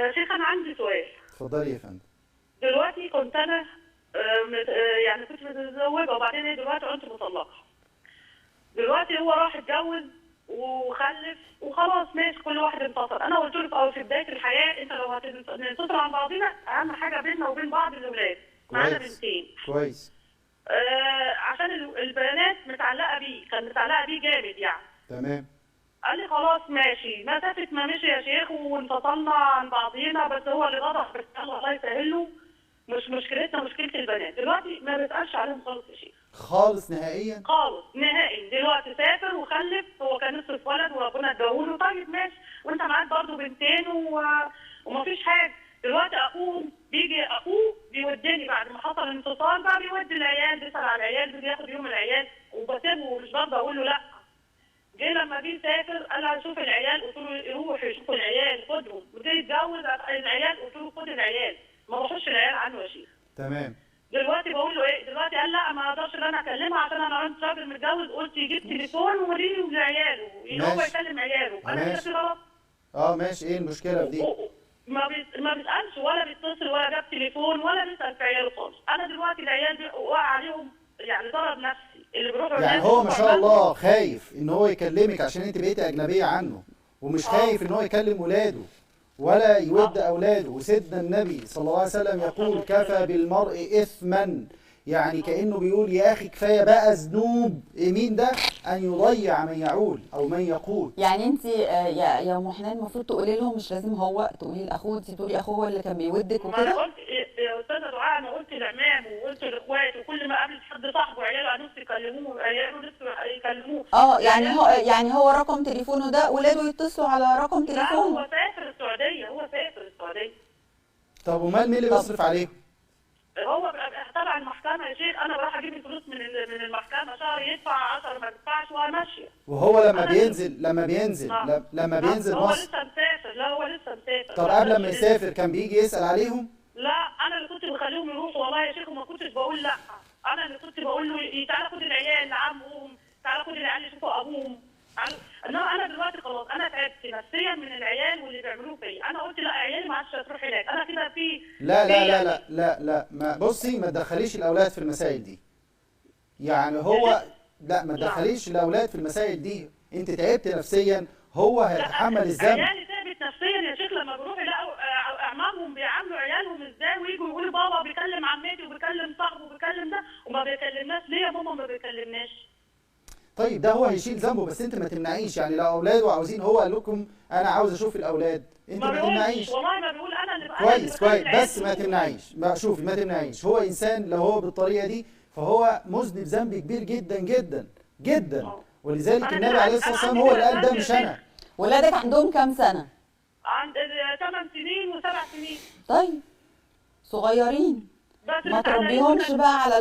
يا شيخ انا عندي سؤال. اتفضلي يا فندم. دلوقتي كنت انا يعني كنت متزوجه، وبعدين هي دلوقتي كنت مطلقه. دلوقتي هو راح اتجوز وخلف وخلاص ماشي، كل واحد انتصر. انا قلت له في بدايه الحياه انت لو هتنتصر عن بعضنا، اهم حاجه بيننا وبين بعض الاولاد. معانا بنتين. كويس. عشان البنات متعلقه بيه، كان متعلقه بيه جامد يعني. تمام. قال لي خلاص ماشي، مسافه ما مشي يا شيخ وانفصلنا عن بعضينا، بس هو اللي غضب، بس الله يسهل له. مش مشكلتنا مشكله البنات، دلوقتي ما بيسالش عليهم خالص يا شيخ. خالص نهائيا؟ خالص نهائي. دلوقتي سافر وخلف، هو كان نفسه في ولد وربنا اداهوله، طيب ماشي، وانت معاك برضه بنتين ومفيش حاجه. دلوقتي اخوه بيودني بعد ما حصل انفصال بقى، بيودي العيال، بيسال على العيال، بياخد يوم العيال وبسيبه ومش برضه اقول له لا. جه لما جه سافر قال لي شوف العيال، قلت له روح يشوفوا العيال خدهم، وجه يتجوز العيال قلت له خد العيال، ما بخش العيال عنه يا شيخ. تمام. دلوقتي بقول له ايه؟ دلوقتي قال لا ما اقدرش ان انا اكلمها عشان انا عندي راجل متجوز، قلت يجيب تليفون ووريه لعياله، هو يكلم عياله. انا كده غلط؟ ماشي. ايه المشكله في دي؟ ما بيسالش ولا بيتصل ولا جاب تليفون ولا بيسال في عياله خالص. انا دلوقتي العيال وقع عليهم يعني ضرب نفسي اللي بيروحوا يعني هو ما شاء الله خايف ان هو يكلمك عشان انت بقيتي اجنبيه عنه، ومش خايف ان هو يكلم ولاده ولا يود اولاده. وسيدنا النبي صلى الله عليه وسلم يقول كفى بالمرء اثما، يعني كانه بيقول يا اخي كفايه بقى ذنوب مين ده ان يضيع من يعول او من يقول. يعني انت يا ام حنان المفروض تقولي لهم، مش لازم هو تقولي لاخوه، انت تقولي اخوه هو اللي كان بيودك وكده. انا قلت يا استاذه دعاء، انا قلت لعمامه وقلت لاخواته، وكل ما قابلت حد صاحبه عياله نفسه يكلموه، عياله نفسه يكلموه. يعني هو رقم تليفونه ده ولاده يتصلوا على رقم تليفونه. لا هو سافر السعوديه، هو سافر السعوديه. طب ومال مين اللي بيصرف عليه؟ هو تبع المحكمه يا شيخ، انا بروح اجيب الفلوس من المحكمه، شهر يدفع 10 ما يدفعش وماشيه. وهو لما بينزل هو مصر لسه مسافر. لا هو لسه مسافر. طب قبل ما يسافر كان بيجي يسأل عليهم؟ لا انا اللي كنت بخليهم يروحوا والله يا شيخ، وما كنتش بقول لا. انا اللي كنت بقول له تعالى خد العيال لعمهم، تعالى خد العيال يشوفوا ابوهم. انا دلوقتي خلاص انا تعبت نفسيا من العيال واللي بيعملوه فيا. انا قلت لا عيالي ما عادش هتروح هناك، انا كده في لا لا لا لا لا لا ما بصي، ما تدخليش الاولاد في المسائل دي. يعني هو لا ما تدخليش الاولاد في المسائل دي، انت تعبت نفسيا، هو هيتحمل الذنب. عيالي تعبت نفسيا يا شيخ لما بيروحوا يلاقوا اعمامهم بيعاملوا عيالهم ازاي، ويجوا يقولوا بابا بيكلم عمتي وبيكلم صاحبه وبيكلم ده وما بيكلمناش. ليه يا ماما ما بيكلمناش؟ طيب ده هو هيشيل ذنبه، بس انت ما تمنعيش. يعني لو اولاده عاوزين، هو قال لكم انا عاوز اشوف الاولاد، انت ما تمنعيش. والله ما بيقول انا اللي كويس بس ما تمنعيش. شوفي ما تمنعيش. هو انسان لو هو بالطريقه دي فهو مذنب ذنب كبير جدا جدا جدا. ولذلك النبي عليه الصلاه والسلام هو اللي قال ده مش انا. ولادك عندهم كام سنه؟ عند 8 سنين و7 سنين. طيب صغيرين، ما تربيهمش بقى على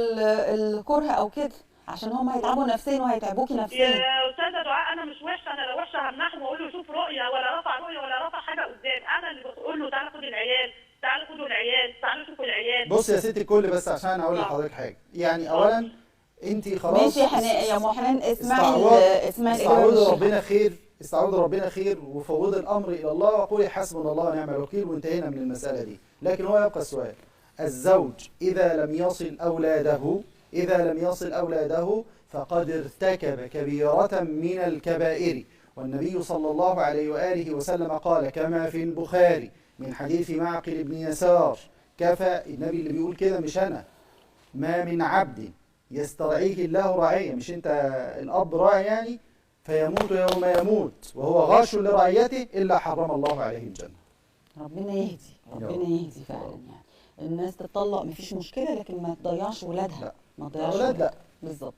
الكره او كده، عشان هم هيتعبوا نفسيا وهيتعبوكي نفسيا. يا استاذه دعاء انا مش وحشه، انا لو وحشه همنحه واقول له شوف رؤيه، ولا رفع رؤيه ولا رفع حاجه قدام. انا اللي بقول له تعالى خد العيال، تعالوا خدوا العيال، تعالوا شوفوا العيال. بص يا ستي الكل، بس عشان اقول لحضرتك حاجه. يعني اولا انت خلاص ماشي يا ام حنان، اسمعي استعوذي ربنا خير، استعوذي ربنا خير وفوضي الامر الى الله وقولي حسبنا الله ونعم الوكيل، وانتهينا من المساله دي. لكن هو يبقى السؤال، الزوج اذا لم يصل اولاده فقد ارتكب كبيرة من الكبائر. والنبي صلى الله عليه وآله وسلم قال كما في البخاري من حديث معقل بن يسار، كفى، النبي اللي بيقول كده مش أنا، ما من عبد يسترعيه الله رعية، مش أنت الأب راعي يعني، فيموت يوم يموت وهو غاش لرعيته إلا حرم الله عليه الجنة. ربنا يهدي فعلا. يعني الناس تطلق مفيش مشكلة، لكن ما تضيعش ولادها. لا ما تضيعش ولاد لا بالظبط.